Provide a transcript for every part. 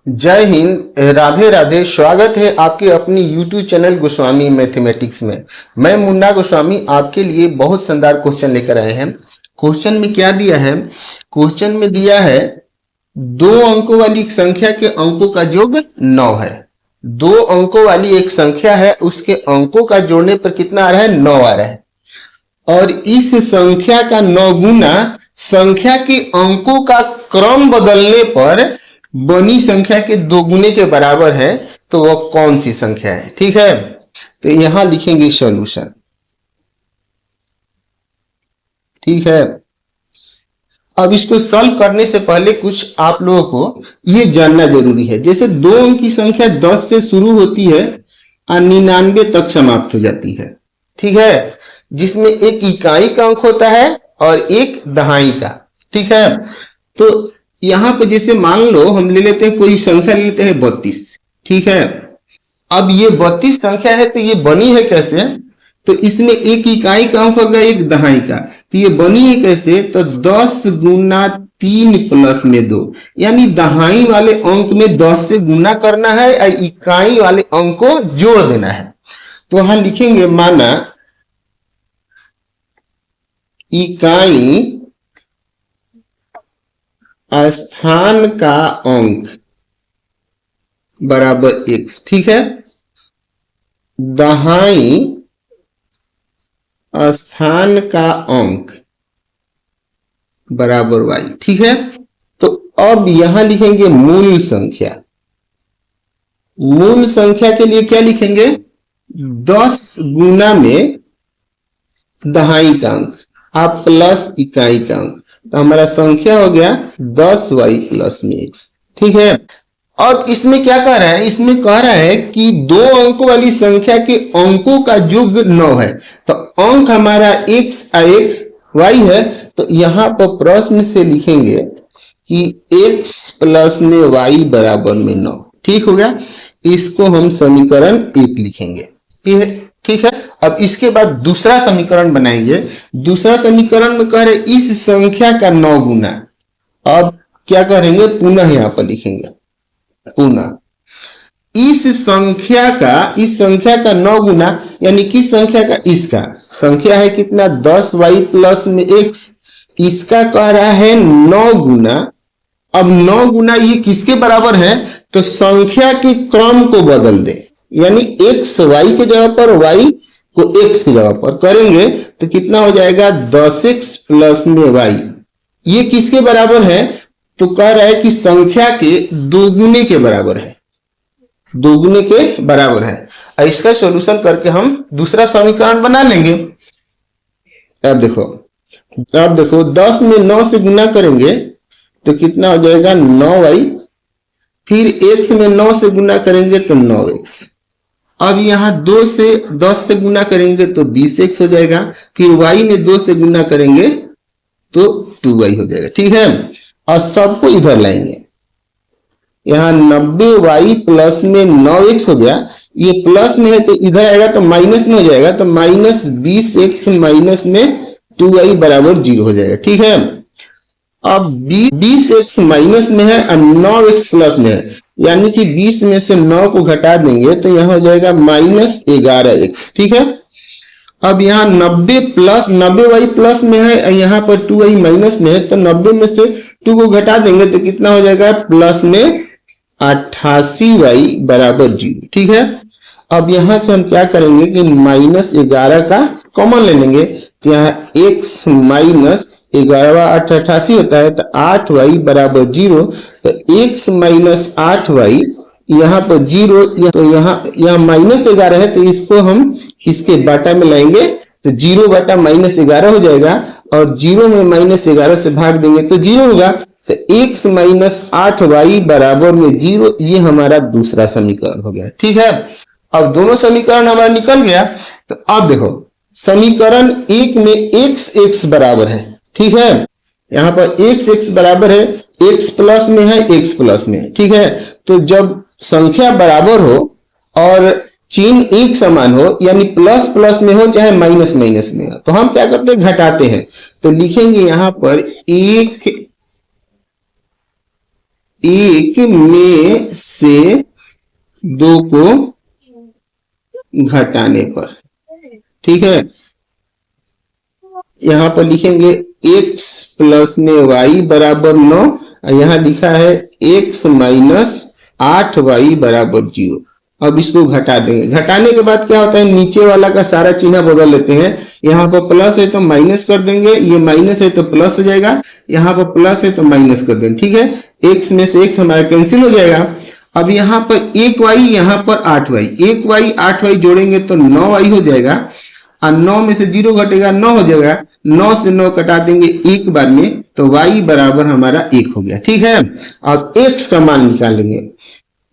जय हिंद, राधे राधे। स्वागत है आपके अपनी YouTube चैनल गोस्वामी मैथमेटिक्स में। मैं मुन्ना गोस्वामी आपके लिए बहुत शानदार क्वेश्चन लेकर आए हैं। क्वेश्चन में क्या दिया है? क्वेश्चन में दिया है 2 अंकों वाली एक संख्या के अंकों का योग 9 है। 2 अंकों वाली एक संख्या है, उसके अंकों का जोड़ने पर कितना आ रहा है? 9 आ रहा है। और इस संख्या का 9 गुना संख्या के अंकों का क्रम बदलने पर बनी संख्या के 2 गुने के बराबर है, तो वह कौन सी संख्या है? ठीक है, तो यहां लिखेंगे सॉल्यूशन। ठीक है, अब इसको सॉल्व करने से पहले कुछ आप लोगों को यह जानना जरूरी है। जैसे 2 अंक की संख्या 10 से शुरू होती है और 99 तक समाप्त हो जाती है। ठीक है, जिसमें एक इकाई का अंक होता है और एक दहाई का। ठीक है, तो यहां पर जैसे मान लो हम ले लेते हैं, कोई संख्या ले लेते हैं 32। ठीक है, अब ये 32 संख्या है, तो ये बनी है कैसे? तो इसमें एक इकाई का अंक होगा, एक दहाई का। तो ये बनी है कैसे? तो 10 गुना 3 प्लस में 2, यानी दहाई वाले अंक में 10 से गुना करना है और इकाई वाले अंक को जोड़ देना है। तो वहां लिखेंगे माना इकाई स्थान का अंक बराबर x। ठीक है, दहाई स्थान का अंक बराबर y। ठीक है, तो अब यहां लिखेंगे मूल संख्या। मूल संख्या के लिए क्या लिखेंगे? 10 गुना में दहाई का अंक आप प्लस इकाई का अंक, तो हमारा संख्या हो गया 10y प्लस में x। ठीक है, अब इसमें क्या कह रहा है? इसमें कह रहा है कि 2 अंकों वाली संख्या के अंकों का योग 9 है, तो अंक हमारा x और एक y है। तो यहां पर प्रश्न से लिखेंगे कि x प्लस में y बराबर में 9। ठीक हो गया, इसको हम समीकरण 1 लिखेंगे। ठीक है, अब इसके बाद दूसरा समीकरण बनाएंगे। दूसरा समीकरण में कह रहे इस संख्या का 9 गुना। अब क्या करेंगे? पुनः यहां पर लिखेंगे पुनः इस संख्या का 9 गुना, यानी किस संख्या का? इसका संख्या है कितना? 10y प्लस में x, इसका कह रहा है 9 गुना। अब 9 गुना ये किसके बराबर है? तो संख्या के क्रम को बदल दे, यानी x y के जगह पर y को x की जगह पर करेंगे तो कितना हो जाएगा? 10x प्लस में y। ये किसके बराबर है? तो कह रहा है कि संख्या के 2 गुने के बराबर है। 2 गुने के बराबर है। और इसका सॉल्यूशन करके हम दूसरा समीकरण बना लेंगे। अब देखो 10 में 9 से गुना करेंगे तो कितना हो जाएगा? 9y। फिर x में 9 से गुना करेंगे तो 9x। अब यहां 2 से 10 से गुना करेंगे तो 20x हो जाएगा। फिर y में 2 से गुना करेंगे तो 2y हो जाएगा। ठीक है, और सबको इधर लाएंगे। यहां 90y प्लस में 9x हो गया। ये प्लस में है तो इधर आएगा तो माइनस में हो जाएगा, तो माइनस 20x माइनस में 2y बराबर 0 हो जाएगा। ठीक है, अब 20x माइनस में है और 9x प्लस में है, यानी कि 20 में से 9 को घटा देंगे तो यहां हो जाएगा माइनस 11x। ठीक है, अब यहाँ 90y प्लस में है और यहाँ पर 2y माइनस में है, तो 90 में से 2 को घटा देंगे तो कितना हो जाएगा? प्लस में 88y बराबर 0। ठीक है, अब यहां से हम क्या करेंगे कि माइनस 11 का कॉमन ले लेंगे, तो यहाँ x माइनस 11 8 88 होता है, तो 8y बराबर 0। तो x माइनस 8y यहाँ पर 0, तो यहाँ माइनस 11 है, तो इसको हम इसके बाटा में लाएंगे तो 0 बाटा माइनस 11 हो जाएगा, और 0 में माइनस 11 से भाग देंगे तो 0 होगा। तो x माइनस 8y बराबर में 0, ये हमारा दूसरा समीकरण हो गया। ठीक है, अब दोनों समीकरण हमारा निकल गया। तो अब देखो समीकरण 1 में x बराबर है। ठीक है, यहां पर x बराबर है, x प्लस में है, x प्लस में है। ठीक है, तो जब संख्या बराबर हो और चिन्ह एक समान हो, यानी प्लस प्लस में हो चाहे माइनस माइनस में हो, तो हम क्या करते हैं? घटाते हैं। तो लिखेंगे यहां पर एक में से 2 को घटाने पर। ठीक है, यहां पर लिखेंगे x प्लस में y बराबर 9, और यहां लिखा है x माइनस 8y बराबर 0। अब इसको घटा देंगे। घटाने के बाद क्या होता है, नीचे वाला का सारा चिन्ह बदल लेते हैं। यहाँ पर प्लस है तो माइनस कर देंगे, ये माइनस है तो प्लस हो जाएगा, यहाँ पर प्लस है तो माइनस कर देंगे। ठीक है, x में से x हमारा कैंसिल हो जाएगा। अब यहाँ पर 1y, यहाँ पर 8y, 1y 8y जोड़ेंगे तो 9y हो जाएगा, और 9 में से 0 घटेगा 9 हो जाएगा। 9 से 9 कटा देंगे एक बार में, तो y बराबर हमारा 1 हो गया। ठीक है, अब x का मान निकालेंगे।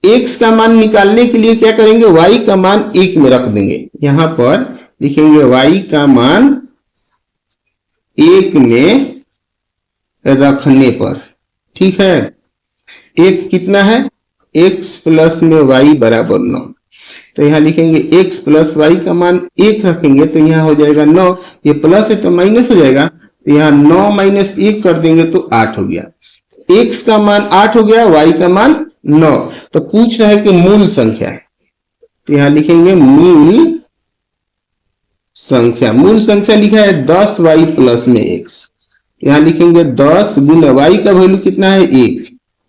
x का मान निकालने के लिए क्या करेंगे, y का मान 1 में रख देंगे। यहां पर लिखेंगे y का मान 1 में रखने पर। ठीक है, 1 कितना है, x प्लस में y बराबर 9, तो यहाँ लिखेंगे x प्लस y का मान 1 रखेंगे तो यहाँ हो जाएगा 9, ये प्लस है तो माइनस हो जाएगा, तो यहाँ 9 माइनस 1 कर देंगे तो 8 हो गया। x का मान 8 हो गया, y का मान 9। तो पूछ रहा है कि मूल संख्या, तो यहाँ लिखेंगे मूल संख्या। मूल संख्या लिखा है 10y प्लस में x, यहाँ लिखेंगे 10 गुना y का वैल्यू कितना है 1,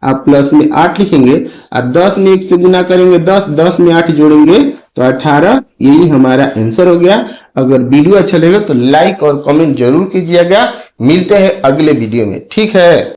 आप प्लस में 8 लिखेंगे, और 10 में 1 से गुना करेंगे 10, 10 में 8 जोड़ेंगे तो 18। यही हमारा आंसर हो गया। अगर वीडियो अच्छा लगे तो लाइक और कमेंट जरूर कीजिएगा। मिलते हैं अगले वीडियो में। ठीक है।